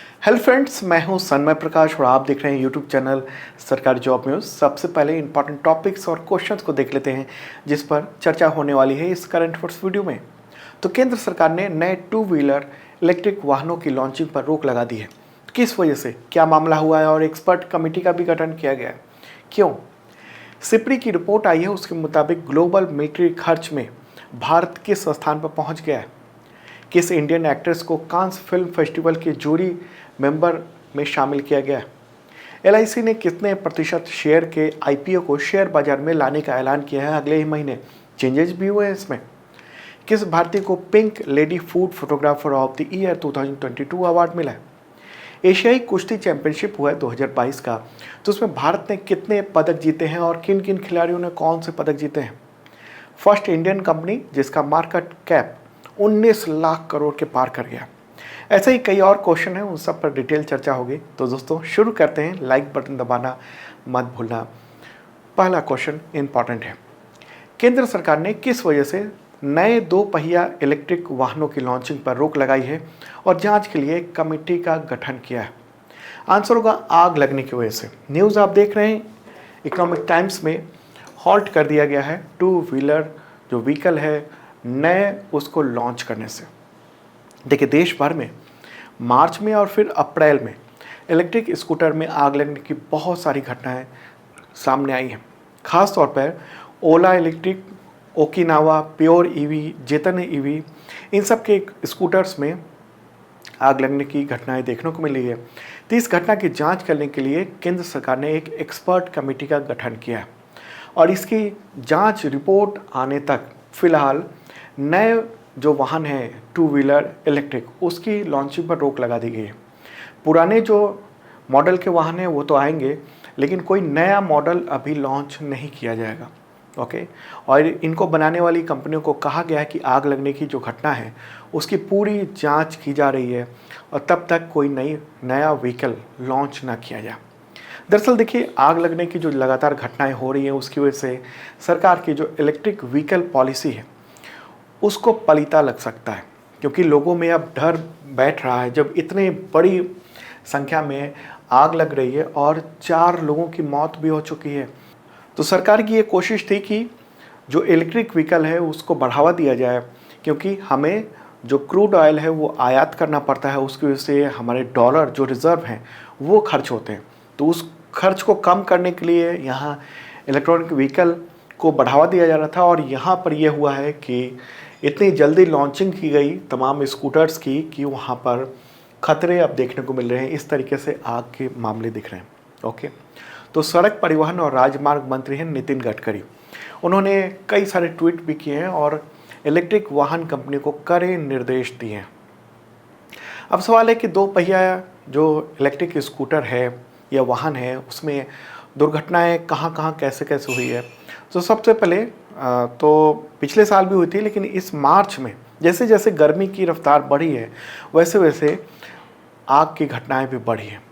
Hello friends, मैं हूं सन्मय प्रकाश और आप देख रहे हैं यूट्यूब चैनल सरकारी जॉब न्यूज़। सबसे पहले इंपॉर्टेंट टॉपिक्स और क्वेश्चंस को देख लेते हैं जिस पर चर्चा होने वाली है इस करंट अफेयर्स वीडियो में। तो केंद्र सरकार ने नए 2 व्हीलर इलेक्ट्रिक वाहनों की लॉन्चिंग पर रोक लगा दी है। किस वजह से, क्या मामला हुआ है और एक्सपर्ट कमेटी का भी गठन किया गया है, क्यों? सिप्री की रिपोर्ट आई है, उसके मुताबिक ग्लोबल मिलिट्री खर्च में भारत किस स्थान पर पहुंच गया है। किस इंडियन एक्ट्रेस को कांस फिल्म फेस्टिवल के जूरी मेंबर में शामिल किया गया है। एलआईसी ने कितने प्रतिशत शेयर के आईपीओ को शेयर बाजार में लाने का ऐलान किया है अगले ही महीने। चेंजेस भी हुए हैं इसमें। किस भारतीय को pink lady food photographer of the year 2022 award मिला है। एशियाई कुश्ती चैंपियनशिप हुआ है 2022 का, तो उसमें भारत ने कितने पदक जीते हैं और किन किन खिलाड़ियों ने कौन से पदक जीते हैं। फर्स्ट इंडियन कंपनी जिसका मार्केट कैप 19 लाख करोड़ के पार कर गया। ऐसे ही कई और क्वेश्चन हैं, उन सब पर डिटेल चर्चा होगी। तो दोस्तों शुरू करते हैं, लाइक बटन दबाना मत भूलना। पहला क्वेश्चन इंपॉर्टेंट है, केंद्र सरकार ने किस वजह से नए 2 पहिया इलेक्ट्रिक वाहनों की लॉन्चिंग पर रोक लगाई है और जांच के लिए एक कमेटी का गठन किया है। आंसर होगा आग लगने की वजह से। न्यूज़ आप देख रहे हैं, इकोनॉमिक टाइम्स में हॉल्ट कर दिया गया है 2 व्हीलर जो व्हीकल है नए उसको लॉन्च करने से। देखिए, देश भर में मार्च में और फिर अप्रैल में इलेक्ट्रिक स्कूटर में आग लगने की बहुत सारी घटनाएं सामने आई हैं। खास तौर पर ओला इलेक्ट्रिक, ओकिनावा, प्योर ईवी, चेतन ईवी, इन सब के स्कूटर्स में आग लगने की घटनाएं देखने को मिली है। तो इस घटना की जांच करने के लिए केंद्र सरकार ने एक एक्सपर्ट कमेटी का गठन किया है और इसकी जांच रिपोर्ट आने तक फिलहाल नए जो वाहन है 2 व्हीलर इलेक्ट्रिक उसकी लॉन्चिंग पर रोक लगा दी गई है। पुराने जो मॉडल के वाहन हैं वो तो आएंगे, लेकिन कोई नया मॉडल अभी लॉन्च नहीं किया जाएगा। ओके, और इनको बनाने वाली कंपनियों को कहा गया है कि आग लगने की जो घटना है उसकी पूरी जांच की जा रही है और तब तक कोई नया व्हीकल लॉन्च ना किया जाए। दरअसल देखिए, आग लगने की जो लगातार घटनाएं हो रही हैं उसकी वजह से सरकार की जो इलेक्ट्रिक व्हीकल पॉलिसी है उसको पलीता लग सकता है, क्योंकि लोगों में अब डर बैठ रहा है जब इतनी बड़ी संख्या में आग लग रही है और 4 लोगों की मौत भी हो चुकी है। तो सरकार की ये कोशिश थी कि जो इलेक्ट्रिक व्हीकल है उसको बढ़ावा दिया जाए, क्योंकि हमें जो क्रूड ऑयल है वो आयात करना पड़ता है, उसकी वजह से हमारे डॉलर जो रिज़र्व हैं वो खर्च होते हैं। तो उस खर्च को कम करने के लिए यहाँ इलेक्ट्रॉनिक व्हीकल को बढ़ावा दिया जा रहा था और यहाँ पर यह हुआ है कि इतनी जल्दी लॉन्चिंग की गई तमाम स्कूटर्स की कि वहाँ पर खतरे अब देखने को मिल रहे हैं। इस तरीके से आग के मामले दिख रहे हैं। ओके, तो सड़क परिवहन और राजमार्ग मंत्री हैं नितिन गडकरी। उन्होंने कई सारे ट्वीट भी किए हैं और इलेक्ट्रिक वाहन कंपनी को कड़े निर्देश दिए हैं। अब सवाल है कि 2 पहिया जो इलेक्ट्रिक स्कूटर है या वाहन है उसमें दुर्घटनाएं कहाँ कहाँ कैसे कैसे हुई है। तो सबसे पहले तो पिछले साल भी हुई थी, लेकिन इस मार्च में जैसे जैसे गर्मी की रफ्तार बढ़ी है वैसे वैसे आग की घटनाएं भी बढ़ी हैं।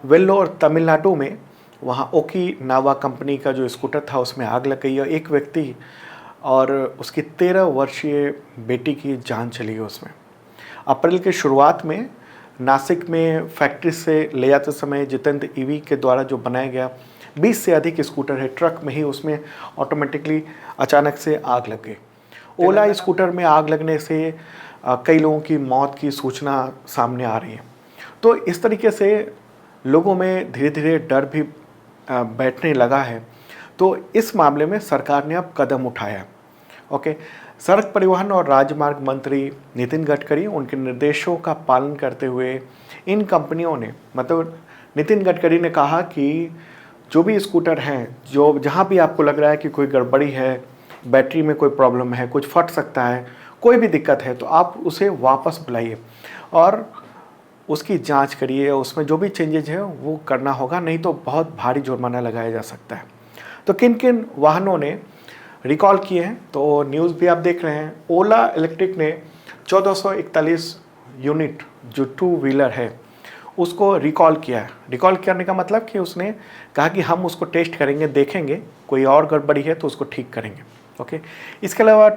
वेल्लोर तमिलनाडु में वहाँ ओकिनावा कंपनी का जो स्कूटर था उसमें आग लग गई और एक व्यक्ति और उसकी 13 वर्षीय बेटी की जान चली गई उसमें। अप्रैल की शुरुआत में नासिक में फैक्ट्री से ले जाते समय जितेंद्र ईवी के द्वारा जो बनाया गया 20 से अधिक स्कूटर है, ट्रक में ही उसमें ऑटोमेटिकली अचानक से आग लग गई। ओला स्कूटर में आग लगने से कई लोगों की मौत की सूचना सामने आ रही है। तो इस तरीके से लोगों में धीरे धीरे डर भी बैठने लगा है। तो इस मामले में सरकार ने अब कदम उठाया। ओके, सड़क परिवहन और राजमार्ग मंत्री नितिन गडकरी उनके निर्देशों का पालन करते हुए इन कंपनियों ने, मतलब नितिन गडकरी ने कहा कि जो भी स्कूटर हैं, जो जहाँ भी आपको लग रहा है कि कोई गड़बड़ी है, बैटरी में कोई प्रॉब्लम है, कुछ फट सकता है, कोई भी दिक्कत है, तो आप उसे वापस बुलाइए और उसकी जांच करिए, उसमें जो भी चेंजेज है वो करना होगा, नहीं तो बहुत भारी जुर्माना लगाया जा सकता है। तो किन किन वाहनों ने रिकॉल किए हैं, तो न्यूज़ भी आप देख रहे हैं। ओला इलेक्ट्रिक ने 1441 यूनिट जो 2 व्हीलर है उसको रिकॉल किया है। रिकॉल करने का मतलब कि उसने कहा कि हम उसको टेस्ट करेंगे, देखेंगे कोई और गड़बड़ी है तो उसको ठीक करेंगे। ओके, इसके अलावा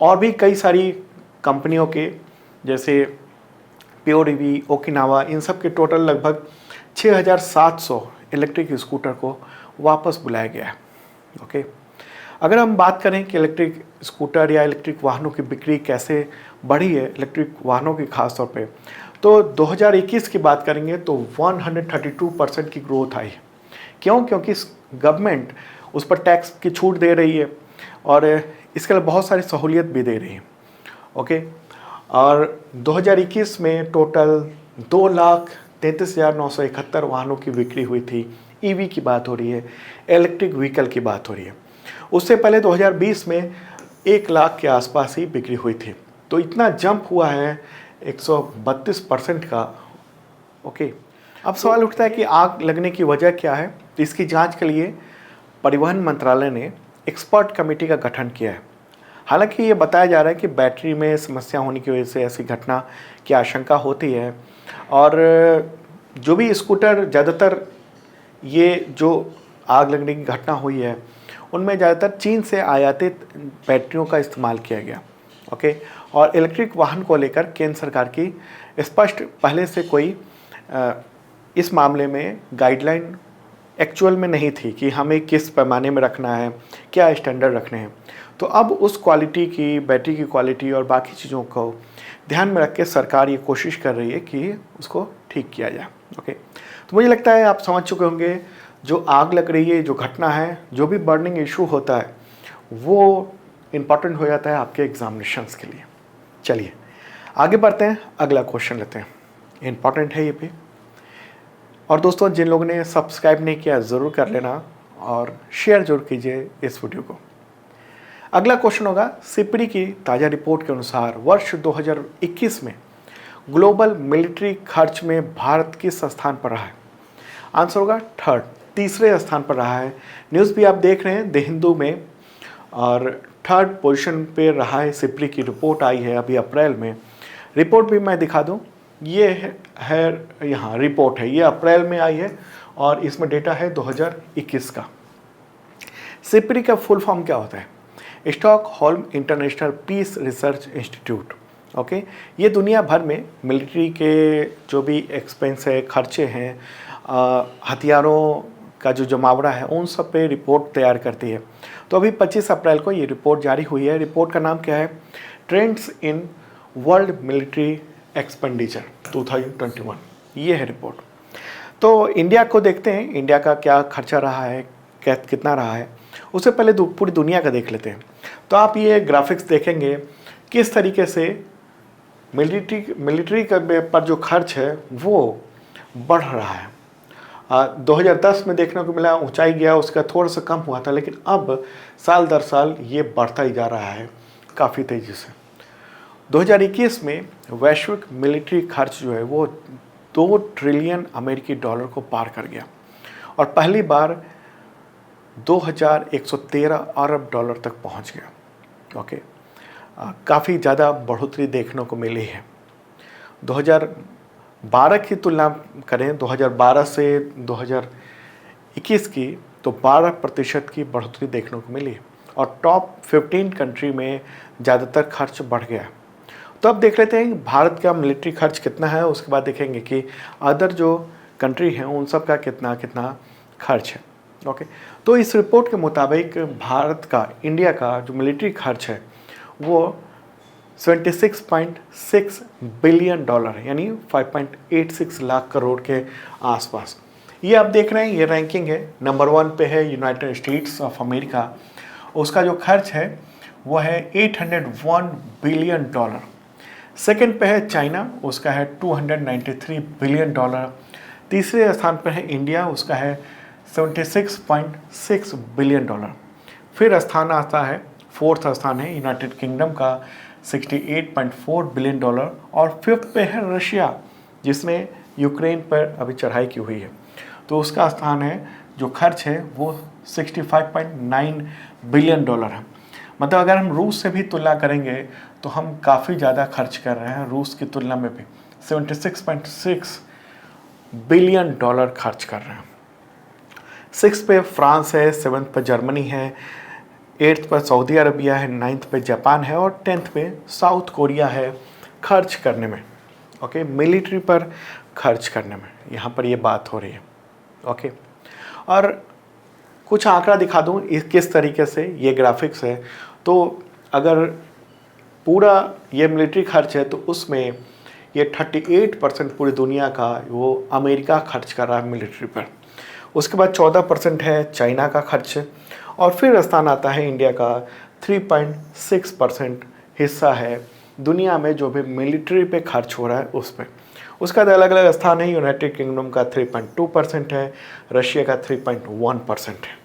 और भी कई सारी कंपनियों के, जैसे प्योर ईवी, ओकिनावा, इन सब के टोटल लगभग 6,700 इलेक्ट्रिक स्कूटर को वापस बुलाया गया है। ओके, अगर हम बात करें कि इलेक्ट्रिक स्कूटर या इलेक्ट्रिक वाहनों की बिक्री कैसे बढ़ी है, इलेक्ट्रिक वाहनों की खास तौर पे, तो 2021 की बात करेंगे तो 132% की ग्रोथ आई है। क्यों? क्योंकि गवर्नमेंट उस पर टैक्स की छूट दे रही है और इसके लिए बहुत सारी सहूलियत भी दे रही है। ओके, और 2021 में टोटल 2,33,971 वाहनों की बिक्री हुई थी। ईवी की बात हो रही है, इलेक्ट्रिक व्हीकल की बात हो रही है। उससे पहले 2020 में 1 लाख के आसपास ही बिक्री हुई थी। तो इतना जंप हुआ है 132% का। ओके, अब सवाल उठता है कि आग लगने की वजह क्या है। तो इसकी जांच के लिए परिवहन मंत्रालय ने एक्सपर्ट कमेटी का गठन किया है। हालांकि ये बताया जा रहा है कि बैटरी में समस्या होने की वजह से ऐसी घटना की आशंका होती है और जो भी स्कूटर ज़्यादातर ये जो आग लगने की घटना हुई है उनमें ज़्यादातर चीन से आयातित बैटरियों का इस्तेमाल किया गया। ओके, और इलेक्ट्रिक वाहन को लेकर केंद्र सरकार की स्पष्ट पहले से कोई इस मामले में गाइडलाइन एक्चुअल में नहीं थी कि हमें किस पैमाने में रखना है, क्या स्टैंडर्ड रखने हैं। तो अब उस क्वालिटी की, बैटरी की क्वालिटी और बाकी चीज़ों को ध्यान में रख के सरकार ये कोशिश कर रही है कि उसको ठीक किया जाए। ओके, तो मुझे लगता है आप समझ चुके होंगे जो आग लग रही है, जो घटना है, जो भी बर्निंग इशू होता है वो इम्पॉर्टेंट हो जाता है आपके एग्जामिनेशंस के लिए। चलिए आगे बढ़ते हैं, अगला क्वेश्चन लेते हैं। इम्पॉर्टेंट है ये भी। और दोस्तों, जिन लोगों ने सब्सक्राइब नहीं किया ज़रूर कर लेना और शेयर जरूर कीजिए इस वीडियो को। अगला क्वेश्चन होगा, सिपरी की ताज़ा रिपोर्ट के अनुसार वर्ष 2021 में ग्लोबल मिलिट्री खर्च में भारत किस स्थान पर रहा है? आंसर होगा थर्ड, तीसरे स्थान पर रहा है। न्यूज़ भी आप देख रहे हैं द हिंदू में, और थर्ड पोजीशन पे रहा है। सिपरी की रिपोर्ट आई है अभी अप्रैल में। रिपोर्ट भी मैं दिखा दूं, ये है यहाँ रिपोर्ट है, ये अप्रैल में आई है और इसमें डेटा है 2021 का। सिपरी का फुल फॉर्म क्या होता है? Stockholm International Peace Research Institute. Okay, ये दुनिया भर में मिलिट्री के जो भी एक्सपेंस है, खर्चे हैं, हथियारों का जो जमावड़ा है, उन सब पे रिपोर्ट तैयार करती है। तो अभी 25 अप्रैल को ये रिपोर्ट जारी हुई है। रिपोर्ट का नाम क्या है? Trends in world military expenditure 2021, ये है रिपोर्ट। तो इंडिया को देखते हैं, इंडिया का क्या खर्चा रहा है, कितना रहा है। उससे पहले पूरी दुनिया का देख लेते हैं। तो आप ये ग्राफिक्स देखेंगे किस तरीके से मिलिट्री पर जो खर्च है वो बढ़ रहा है। 2010 में देखने को मिला ऊंचाई गया, उसका थोड़ा सा कम हुआ था, लेकिन अब साल दर साल ये बढ़ता ही जा रहा है काफ़ी तेज़ी से। 2021 में वैश्विक मिलिट्री खर्च जो है वो 2 ट्रिलियन अमेरिकी डॉलर को पार कर गया और पहली बार 2113 अरब डॉलर तक पहुंच गया। ओके, काफ़ी ज़्यादा बढ़ोतरी देखने को मिली है। 2012 की तुलना करें 2012 से 2021 की, तो 12% की बढ़ोतरी देखने को मिली और टॉप 15 कंट्री में ज़्यादातर खर्च बढ़ गया। तो अब देख लेते हैं भारत का मिलिट्री खर्च कितना है, उसके बाद देखेंगे कि अदर जो कंट्री हैं उन सब का कितना कितना खर्च है। ओके, तो इस रिपोर्ट के मुताबिक भारत का, इंडिया का जो मिलिट्री खर्च है वो 76.6 बिलियन डॉलर यानी 5.86 लाख करोड़ के आसपास। ये आप देख रहे हैं, ये रैंकिंग है। नंबर 1 पे है यूनाइटेड स्टेट्स ऑफ अमेरिका, उसका जो खर्च है वो है 801 बिलियन डॉलर। सेकंड पे है चाइना, उसका है 293 बिलियन डॉलर। तीसरे स्थान पर है इंडिया, उसका है 76.6 बिलियन डॉलर। फिर स्थान आता है, फोर्थ स्थान है यूनाइटेड किंगडम का 68.4 बिलियन डॉलर। और फिफ्थ पे है रशिया, जिसने यूक्रेन पर अभी चढ़ाई की हुई है, तो उसका स्थान है, जो खर्च है वो 65.9 बिलियन डॉलर है। मतलब अगर हम रूस से भी तुलना करेंगे तो हम काफ़ी ज़्यादा खर्च कर रहे हैं, रूस की तुलना में भी 76.6 बिलियन डॉलर खर्च कर रहे हैं। 6th पे फ्रांस है, 7th पे जर्मनी है, 8th पे सऊदी अरबिया है, 9th पे जापान है और 10th पे साउथ कोरिया है खर्च करने में। ओके, मिलिट्री पर खर्च करने में यहाँ पर ये बात हो रही है। ओके, और कुछ आंकड़ा दिखा दूँ किस तरीके से ये ग्राफिक्स है। तो अगर पूरा ये मिलिट्री खर्च है तो उसमें ये 38% पूरी दुनिया का वो अमेरिका खर्च कर रहा है मिलिट्री पर। उसके बाद 14% है चाइना का खर्च, और फिर स्थान आता है इंडिया का 3.6% हिस्सा है दुनिया में जो भी मिलिट्री पे खर्च हो रहा है उस पर। उसका अलग अलग स्थान है, यूनाइटेड किंगडम का 3.2% है, रशिया का 3.1% है।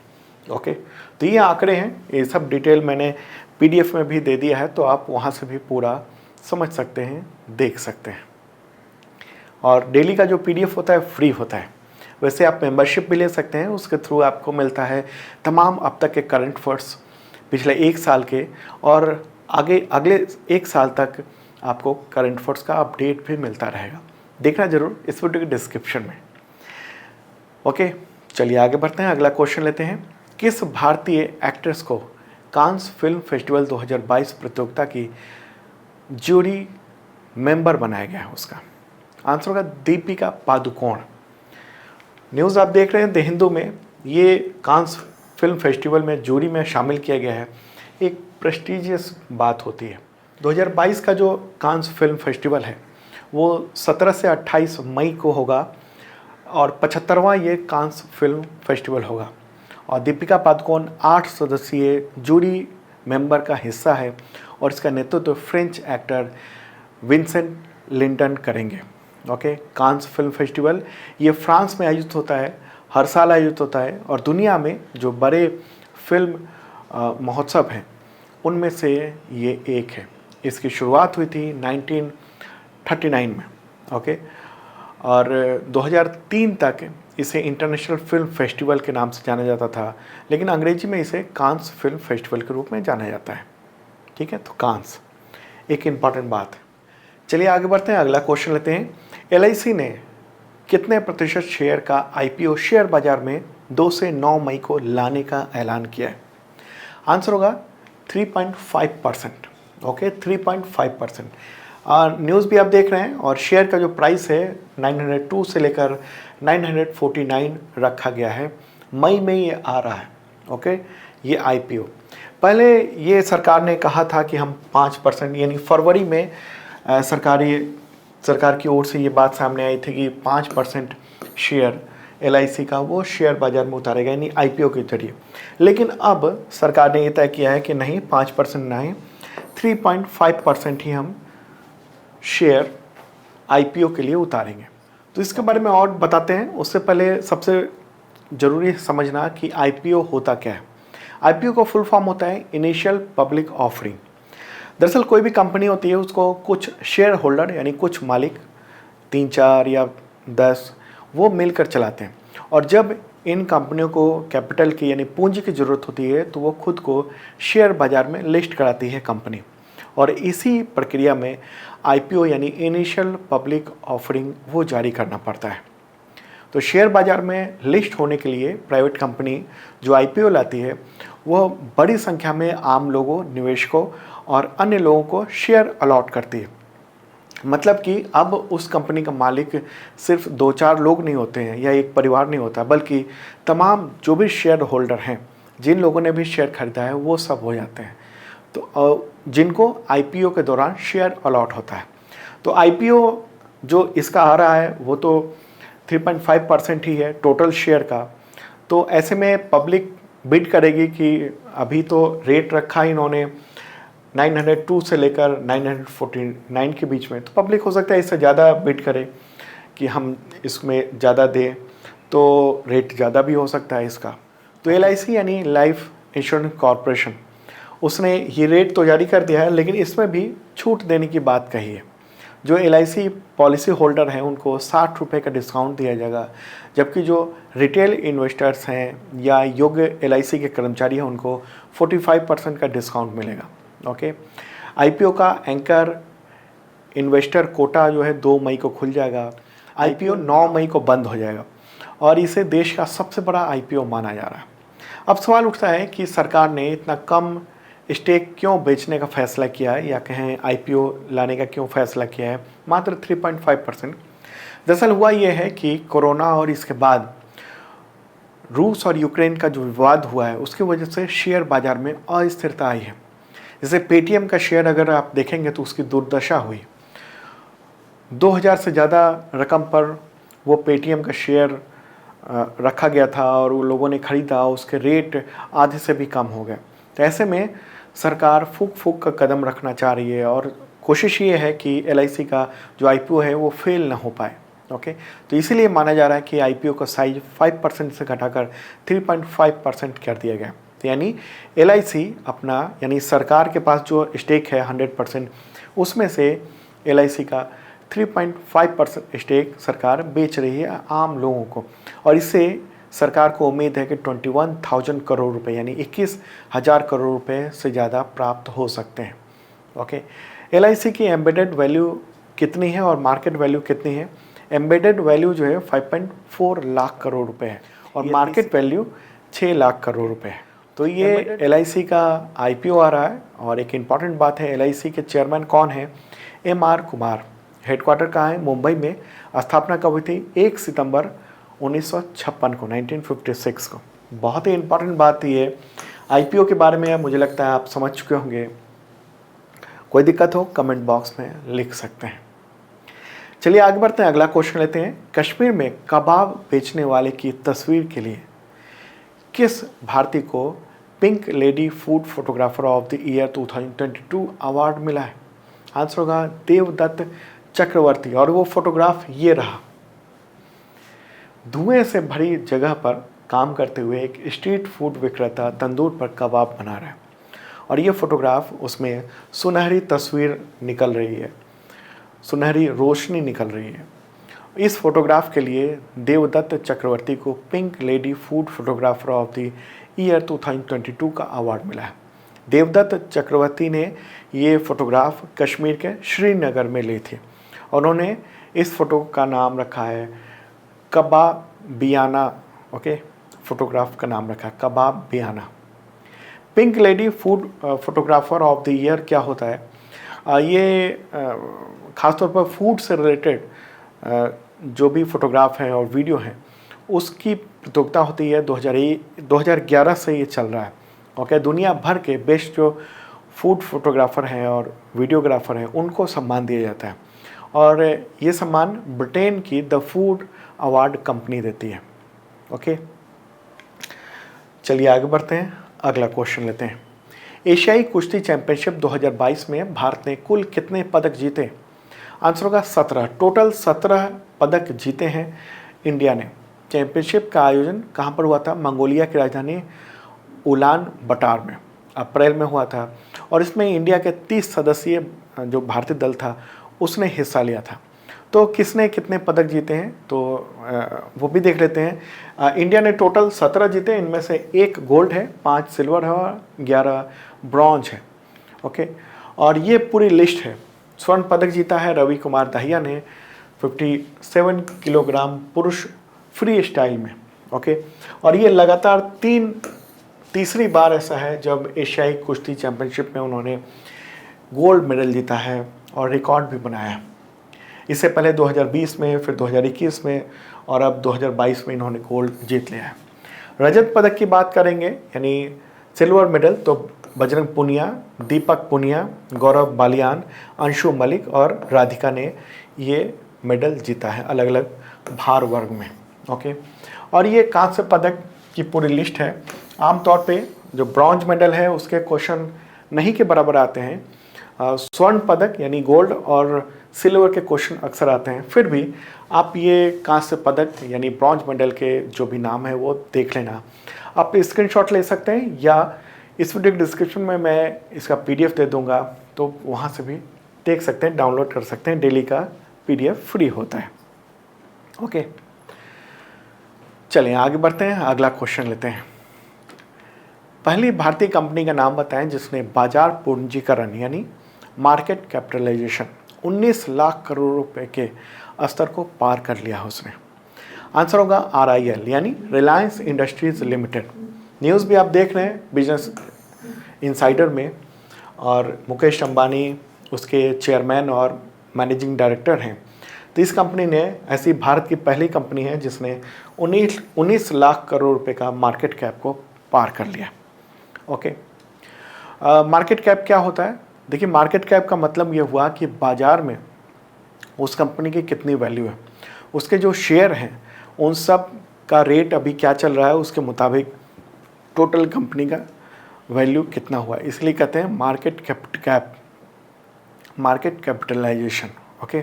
ओके, तो ये आंकड़े हैं, ये सब डिटेल मैंने PDF में भी दे दिया है, तो आप वहाँ से भी पूरा समझ सकते हैं, देख सकते हैं। और डेली का जो PDF होता है फ्री होता है, वैसे आप मेंबरशिप भी ले सकते हैं, उसके थ्रू आपको मिलता है तमाम अब तक के करंट अफेयर्स पिछले 1 साल के, और आगे अगले 1 साल तक आपको करंट अफेयर्स का अपडेट भी मिलता रहेगा। देखना जरूर इस वीडियो के डिस्क्रिप्शन में। ओके, चलिए आगे बढ़ते हैं, अगला क्वेश्चन लेते हैं। किस भारतीय एक्ट्रेस को कांस फिल्म फेस्टिवल 2022 प्रतियोगिता की जूरी मेंबर बनाया गया है? उसका आंसर होगा दीपिका पादुकोण। न्यूज़ आप देख रहे हैं द हिंदू में, ये कांस फिल्म फेस्टिवल में जूरी में शामिल किया गया है, एक प्रेस्टिजियस बात होती है। 2022 का जो कांस फिल्म फेस्टिवल है वो 17 से 28 मई को होगा, और 75वां ये कांस फिल्म फेस्टिवल होगा। और दीपिका पादुकोण 8 सदस्यीय जूरी मेंबर का हिस्सा है, और इसका नेतृत्व फ्रेंच एक्टर विंसेंट लिंटन करेंगे। ओके, कांस फिल्म फेस्टिवल ये फ्रांस में आयोजित होता है, हर साल आयोजित होता है, और दुनिया में जो बड़े फिल्म महोत्सव हैं उनमें से ये एक है। इसकी शुरुआत हुई थी 1939 में। ओके, और 2003 तक इसे इंटरनेशनल फिल्म फेस्टिवल के नाम से जाना जाता था, लेकिन अंग्रेजी में इसे कांस फिल्म फेस्टिवल के रूप में जाना जाता है। ठीक है, तो कांस एक इम्पॉर्टेंट बात है। चलिए आगे बढ़ते हैं, अगला क्वेश्चन लेते हैं। LIC ने कितने प्रतिशत शेयर का IPO शेयर बाजार में 2 से 9 मई को लाने का ऐलान किया है? आंसर होगा 3.5%। ओके, 3.5%। न्यूज़ भी आप देख रहे हैं, और शेयर का जो प्राइस है 902 से लेकर 949 रखा गया है। मई में ये आ रहा है। ओके, ये IPO पहले ये सरकार ने कहा था कि हम 5%, यानी फरवरी में सरकार की ओर से ये बात सामने आई थी कि 5% शेयर LIC का वो शेयर बाजार में उतारेगा, यानी IPO के जरिए। लेकिन अब सरकार ने ये तय किया है कि नहीं, 5% नहीं, 3.5% ही हम शेयर IPO के लिए उतारेंगे। तो इसके बारे में और बताते हैं, उससे पहले सबसे ज़रूरी समझना कि IPO होता क्या है। IPO का फुल फॉर्म होता है इनिशियल पब्लिक ऑफरिंग। दरअसल कोई भी कंपनी होती है, उसको कुछ शेयर होल्डर यानी कुछ मालिक 3, 4 या 10 वो मिलकर चलाते हैं, और जब इन कंपनियों को कैपिटल की यानी पूंजी की ज़रूरत होती है तो वो खुद को शेयर बाज़ार में लिस्ट कराती है कंपनी, और इसी प्रक्रिया में IPO यानी इनिशियल पब्लिक ऑफरिंग वो जारी करना पड़ता है। तो शेयर बाज़ार में लिस्ट होने के लिए प्राइवेट कंपनी जो IPO लाती है वह बड़ी संख्या में आम लोगों, निवेशकों और अन्य लोगों को शेयर अलॉट करती है। मतलब कि अब उस कंपनी का मालिक सिर्फ 2-4 लोग नहीं होते हैं या एक परिवार नहीं होता, बल्कि तमाम जो भी शेयर होल्डर हैं, जिन लोगों ने भी शेयर खरीदा है वो सब हो जाते हैं, तो जिनको IPO के दौरान शेयर अलॉट होता है। तो IPO जो इसका आ रहा है वो तो 3.5% ही है टोटल शेयर का। तो ऐसे में पब्लिक बिड करेगी कि अभी तो रेट रखा इन्होंने 902 से लेकर 949 के बीच में, तो पब्लिक हो सकता है इससे ज़्यादा बिड करे कि हम इसमें ज़्यादा दें, तो रेट ज़्यादा भी हो सकता है इसका। तो LIC यानी लाइफ इंश्योरेंस कॉरपोरेशन, उसने ये रेट तो जारी कर दिया है, लेकिन इसमें भी छूट देने की बात कही है। जो LIC पॉलिसी होल्डर हैं उनको 60 रुपये का डिस्काउंट दिया जाएगा, जबकि जो रिटेल इन्वेस्टर्स हैं या योग्य LIC के कर्मचारी हैं उनको 45% का डिस्काउंट मिलेगा। ओके, IPO का एंकर इन्वेस्टर कोटा जो है 2 मई को खुल जाएगा। IPO 9 मई को बंद हो जाएगा, और इसे देश का सबसे बड़ा IPO माना जा रहा है। अब सवाल उठता है कि सरकार ने इतना कम स्टेक क्यों बेचने का फैसला किया है या कहें आईपीओ लाने का क्यों फैसला किया है मात्र 3.5%। दरअसल हुआ ये है कि कोरोना और इसके बाद रूस और यूक्रेन का जो विवाद हुआ है उसकी वजह से शेयर बाजार में अस्थिरता आई है। जैसे पेटीएम का शेयर अगर आप देखेंगे तो उसकी दुर्दशा हुई। 2000 से ज़्यादा रकम पर वो पेटीएम का शेयर रखा गया था और वो लोगों ने ख़रीदा, उसके रेट आधे से भी कम हो गए। तो ऐसे में सरकार फूक फूक का कदम रखना चाह रही है और कोशिश ये है कि एलआईसी का जो आईपीओ है वो फेल ना हो पाए। ओके, तो इसीलिए माना जा रहा है कि आईपीओ का साइज 5% से घटाकर 3.5% कर दिया गया। तो यानी एलआईसी अपना यानी सरकार के पास जो स्टेक है 100%, उसमें से एलआईसी का 3.5% स्टेक सरकार बेच रही है आम लोगों को और इससे सरकार को उम्मीद है कि 21,000 करोड़ रुपए यानी 21,000 करोड़ रुपए से ज़्यादा प्राप्त हो सकते हैं। ओके, एलआईसी की एम्बेडेड वैल्यू कितनी है और मार्केट वैल्यू कितनी है? एम्बेडेड वैल्यू जो है 5.4 लाख करोड़ रुपए है और मार्केट वैल्यू 6 लाख करोड़ रुपए है। तो ये एलआईसी का आईपीओ आ रहा है और एक इम्पॉर्टेंट बात है, एलआईसी के चेयरमैन कौन है? एमआर कुमार। हेडक्वार्टर कहाँ है? मुंबई में। स्थापना कब हुई थी? 1 सितंबर 1956 को, 1956 को। बहुत ही इम्पॉर्टेंट बात ये आईपीओ के बारे में मुझे लगता है आप समझ चुके होंगे। कोई दिक्कत हो कमेंट बॉक्स में लिख सकते हैं। चलिए आगे बढ़ते हैं, अगला क्वेश्चन लेते हैं। कश्मीर में कबाब बेचने वाले की तस्वीर के लिए किस भारतीय को pink lady food photographer of the year 2022 award मिला है? आंसर होगा देवदत्त चक्रवर्ती और वो फोटोग्राफ ये रहा। धुएं से भरी जगह पर काम करते हुए एक स्ट्रीट फूड विक्रेता तंदूर पर कबाब बना रहा है और ये फोटोग्राफ उसमें सुनहरी तस्वीर निकल रही है, सुनहरी रोशनी निकल रही है। इस फोटोग्राफ के लिए देवदत्त चक्रवर्ती को pink lady food photographer of the year 2022 का अवार्ड मिला है। देवदत्त चक्रवर्ती ने ये फोटोग्राफ कश्मीर के श्रीनगर में ली थी। उन्होंने इस फोटो का नाम रखा है कबाबियाना। ओके, फोटोग्राफ का नाम रखा है Kababiyana. Pink lady food photographer of the year क्या होता है? ये ख़ासतौर पर फूड से रिलेटेड जो भी फोटोग्राफ हैं और वीडियो हैं उसकी प्रतियोगिता होती है। 2011 से ये चल रहा है। ओके, दुनिया भर के बेस्ट जो फूड फोटोग्राफर हैं और वीडियोग्राफर हैं उनको सम्मान दिया जाता है और ये सम्मान ब्रिटेन की द फूड अवार्ड कंपनी देती है। ओके, चलिए आगे बढ़ते हैं, अगला क्वेश्चन लेते हैं। एशियाई कुश्ती चैंपियनशिप 2022 में भारत ने कुल कितने पदक जीते? आंसर होगा 17। टोटल 17 पदक जीते हैं इंडिया ने। चैंपियनशिप का आयोजन कहाँ पर हुआ था? मंगोलिया की राजधानी उलान बटार में अप्रैल में हुआ था और इसमें इंडिया के 30 सदस्यीय जो भारतीय दल था उसने हिस्सा लिया था। तो किसने कितने पदक जीते हैं तो वो भी देख लेते हैं। इंडिया ने टोटल 17 जीते, इनमें से 1 गोल्ड है, 5 सिल्वर है और 11 ब्रॉन्ज है। ओके, और ये पूरी लिस्ट है। स्वर्ण पदक जीता है रवि कुमार दहिया ने 57 किलोग्राम पुरुष फ्री स्टाइल में। ओके, और ये लगातार तीसरी बार ऐसा है जब एशियाई कुश्ती चैंपियनशिप में उन्होंने गोल्ड मेडल जीता है और रिकॉर्ड भी बनाया। इससे पहले 2020 में, फिर 2021 में और अब 2022 में इन्होंने गोल्ड जीत लिया है। रजत पदक की बात करेंगे यानी सिल्वर मेडल तो बजरंग पुनिया, दीपक पुनिया, गौरव बालियान, अंशु मलिक और राधिका ने ये मेडल जीता है अलग अलग भार वर्ग में। ओके, और ये कांस्य पदक की पूरी लिस्ट है। आमतौर पे जो ब्रॉन्ज मेडल है उसके क्वेश्चन नहीं के बराबर आते हैं। स्वर्ण पदक यानी गोल्ड और सिल्वर के क्वेश्चन अक्सर आते हैं, फिर भी आप ये कांस्य पदक यानी ब्रॉन्ज मेडल के जो भी नाम है वो देख लेना। आप स्क्रीनशॉट ले सकते हैं या इस वीडियो के डिस्क्रिप्शन में मैं इसका PDF दे दूंगा, तो वहाँ से भी देख सकते हैं, डाउनलोड कर सकते हैं। डेली का PDF फ्री होता है। ओके, चलिए आगे बढ़ते हैं, अगला क्वेश्चन लेते हैं। पहली भारतीय कंपनी का नाम बताएं जिसने बाजार पूंजीकरण यानी मार्केट कैपिटलाइजेशन 19 लाख करोड़ रुपए के स्तर को पार कर लिया है उसने। आंसर होगा RIL यानी रिलायंस इंडस्ट्रीज लिमिटेड। न्यूज़ भी आप देख रहे हैं बिजनेस इनसाइडर में और मुकेश अंबानी उसके चेयरमैन और मैनेजिंग डायरेक्टर हैं। तो इस कंपनी ने ऐसी भारत की पहली कंपनी है जिसने 19 लाख करोड़ रुपए का मार्केट कैप को पार कर लिया। ओके, मार्केट कैप क्या होता है? देखिए, मार्केट कैप का मतलब ये हुआ कि बाज़ार में उस कंपनी की कितनी वैल्यू है, उसके जो शेयर हैं उन सब का रेट अभी क्या चल रहा है, उसके मुताबिक टोटल कंपनी का वैल्यू कितना हुआ, इसलिए कहते हैं मार्केट कैपिटलाइजेशन। ओके,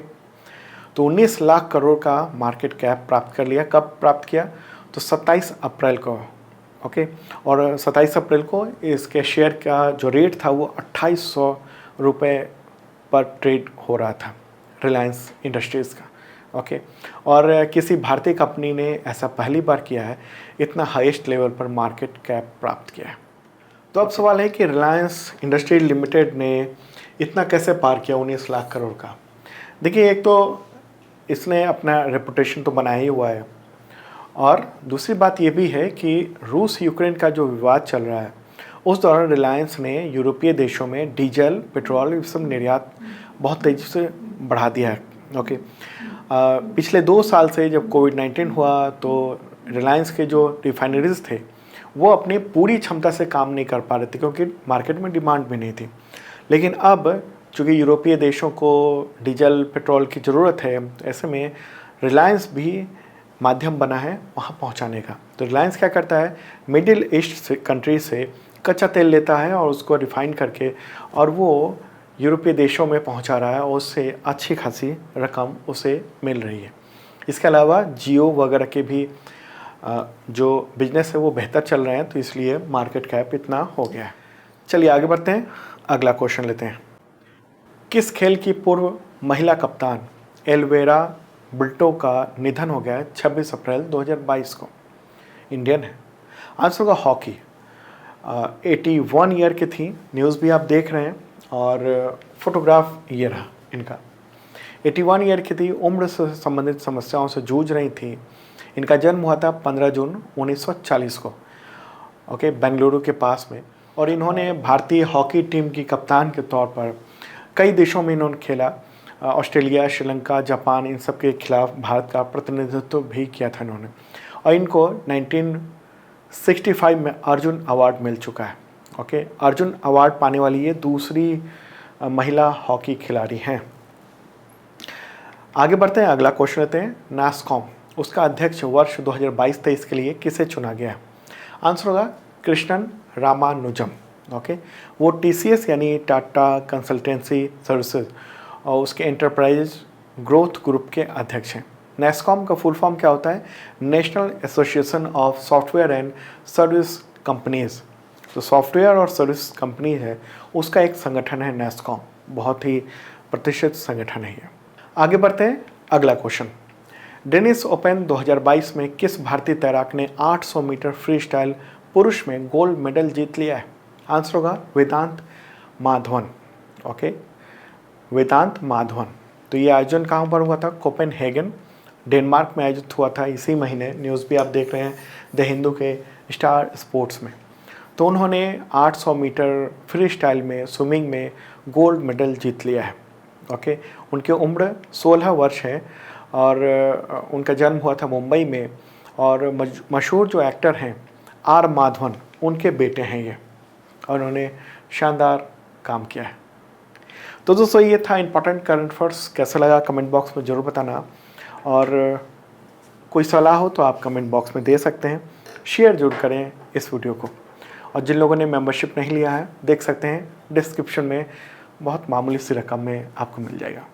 तो 19 लाख करोड़ का मार्केट कैप प्राप्त कर लिया। कब प्राप्त किया? तो 27 अप्रैल को। ओके, और 27 अप्रैल को इसके शेयर का जो रेट था वो 2800 रुपये पर ट्रेड हो रहा था, रिलायंस इंडस्ट्रीज़ का। ओके, और किसी भारतीय कंपनी ने ऐसा पहली बार किया है, इतना हाईएस्ट लेवल पर मार्केट कैप प्राप्त किया है। तो अब सवाल है कि रिलायंस इंडस्ट्री लिमिटेड ने इतना कैसे पार किया 19 लाख करोड़ का? देखिए, एक तो इसने अपना रेपुटेशन तो बनाया ही हुआ है, और दूसरी बात ये भी है कि रूस यूक्रेन का जो विवाद चल रहा है उस दौरान रिलायंस ने यूरोपीय देशों में डीजल, पेट्रोल, ये सब निर्यात बहुत तेज़ी से बढ़ा दिया है। ओके, पिछले 2 साल से जब कोविड-19 हुआ तो रिलायंस के जो रिफाइनरीज थे वो अपनी पूरी क्षमता से काम नहीं कर पा रहे थे, क्योंकि मार्केट में डिमांड भी नहीं थी। लेकिन अब चूँकि यूरोपीय देशों को डीजल, पेट्रोल की ज़रूरत है, तो ऐसे में रिलायंस भी माध्यम बना है वहाँ पहुँचाने का। तो रिलायंस क्या करता है, मिडिल ईस्ट से कंट्री से कच्चा तेल लेता है और उसको रिफ़ाइन करके और वो यूरोपीय देशों में पहुँचा रहा है, और उससे अच्छी खासी रकम उसे मिल रही है। इसके अलावा जियो वगैरह के भी जो बिजनेस है वो बेहतर चल रहे हैं, तो इसलिए मार्केट कैप इतना हो गया है। चलिए आगे बढ़ते हैं, अगला क्वेश्चन लेते हैं। किस खेल की पूर्व महिला कप्तान एल्वेरा बिल्टो का निधन हो गया है 26 अप्रैल 2022 को? इंडियन है। आंसर होगा हॉकी। 81 ईयर की थी, न्यूज़ भी आप देख रहे हैं, और फोटोग्राफ ये रहा इनका। 81 ईयर की थी, उम्र से संबंधित समस्याओं से जूझ रही थी। इनका जन्म हुआ था 15 जून 1940 को, ओके, बेंगलुरु के पास में। और इन्होंने भारतीय हॉकी टीम की कप्तान के तौर पर कई देशों में इन्होंने खेला। ऑस्ट्रेलिया, श्रीलंका, जापान, इन सब के खिलाफ भारत का प्रतिनिधित्व भी किया था इन्होंने। और इनको 1965 में अर्जुन अवार्ड मिल चुका है। ओके, अर्जुन अवार्ड पाने वाली ये दूसरी महिला हॉकी खिलाड़ी हैं। आगे बढ़ते हैं, अगला क्वेश्चन लेते हैं। नास्कॉम, उसका अध्यक्ष वर्ष 2022-23 के लिए किसे चुना गया? आंसर होगा कृष्णन रामानुजम। ओके, वो TCS यानी टाटा कंसल्टेंसी सर्विसेज और उसके एंटरप्राइज ग्रोथ ग्रुप के अध्यक्ष हैं। नेस्कॉम का फुल फॉर्म क्या होता है? National association of software and service companies. तो सॉफ्टवेयर और सर्विस कंपनी है उसका एक संगठन है नेस्कॉम, बहुत ही प्रतिष्ठित संगठन है ये। आगे बढ़ते हैं, अगला क्वेश्चन। डेनिस ओपन 2022 में किस भारतीय तैराक ने 800 मीटर फ्री स्टाइल पुरुष में गोल्ड मेडल जीत लिया है? आंसर होगा वेदांत माधवन। ओके, वेदांत माधवन। तो ये आयोजन कहाँ पर हुआ था? कोपेनहेगन, डेनमार्क में आयोजित हुआ था इसी महीने। न्यूज़ भी आप देख रहे हैं द हिंदू के स्टार स्पोर्ट्स में। तो उन्होंने 800 मीटर फ्री स्टाइल में स्विमिंग में गोल्ड मेडल जीत लिया है। ओके, उनकी उम्र 16 वर्ष है और उनका जन्म हुआ था मुंबई में, और मशहूर जो एक्टर हैं आर माधवन, उनके बेटे हैं ये, और उन्होंने शानदार काम किया है। तो दोस्तों, ये था इंपॉर्टेंट करंट अफेयर्स। कैसा लगा कमेंट बॉक्स में ज़रूर बताना, और कोई सलाह हो तो आप कमेंट बॉक्स में दे सकते हैं। शेयर जरूर करें इस वीडियो को, और जिन लोगों ने मेंबरशिप नहीं लिया है देख सकते हैं डिस्क्रिप्शन में, बहुत मामूली सी रकम में आपको मिल जाएगा।